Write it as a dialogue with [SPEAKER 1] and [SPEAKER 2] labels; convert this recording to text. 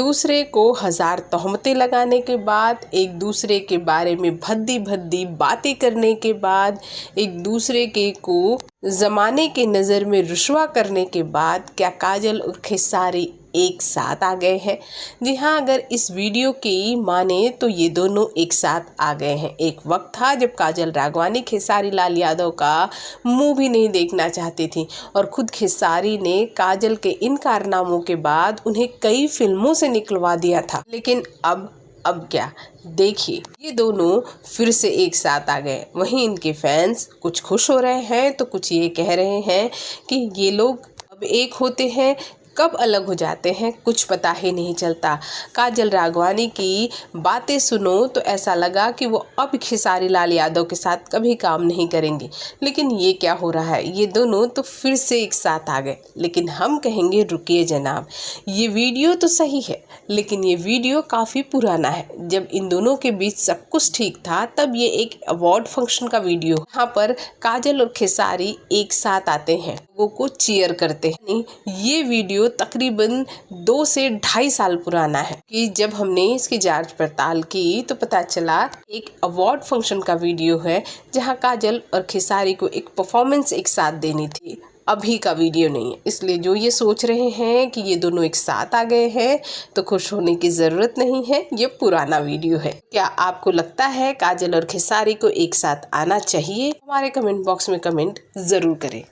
[SPEAKER 1] दूसरे को हजार तोहमतें लगाने के बाद, एक दूसरे के बारे में भद्दी भद्दी बातें करने के बाद, एक दूसरे के को ज़माने के नज़र में रुस्वा करने के बाद क्या काजल और खेसारी एक साथ आ गए हैं? जी हाँ, अगर इस वीडियो की माने तो ये दोनों एक साथ आ गए हैं। एक वक्त था जब काजल राघवानी खेसारी लाल यादव का मुंह भी नहीं देखना चाहती थी और खुद खेसारी ने काजल के इन कारनामों के बाद उन्हें कई फिल्मों से निकलवा दिया था। लेकिन अब क्या, देखिए ये दोनों फिर से एक साथ आ गए। वहीं इनके फैंस कुछ खुश हो रहे हैं तो कुछ ये कह रहे हैं कि ये लोग अब एक होते हैं, कब अलग हो जाते हैं कुछ पता ही नहीं चलता। काजल राघवानी की बातें सुनो तो ऐसा लगा कि वो अब खेसारी लाल यादव के साथ कभी काम नहीं करेंगे। लेकिन ये क्या हो रहा है, ये दोनों तो फिर से एक साथ आ गए। लेकिन हम कहेंगे रुकिए जनाब, ये वीडियो तो सही है लेकिन ये वीडियो काफ़ी पुराना है। जब इन दोनों के बीच सब कुछ ठीक था तब ये एक अवार्ड फंक्शन का वीडियो, यहाँ पर काजल और खेसारी एक साथ आते हैं, लोगों को चीयर करते हैं। ये वीडियो तकरीबन 2 से 2.5 साल पुराना है कि जब हमने इसकी जांच पड़ताल की तो पता चला एक अवार्ड फंक्शन का वीडियो है जहां काजल और खेसारी को एक परफॉर्मेंस एक साथ देनी थी। अभी का वीडियो नहीं है। इसलिए जो ये सोच रहे हैं कि ये दोनों एक साथ आ गए हैं तो खुश होने की ज़रूरत नहीं है, ये पुराना वीडियो है। क्या आपको लगता है काजल और खेसारी को एक साथ आना चाहिए? हमारे कमेंट बॉक्स में कमेंट ज़रूर करें।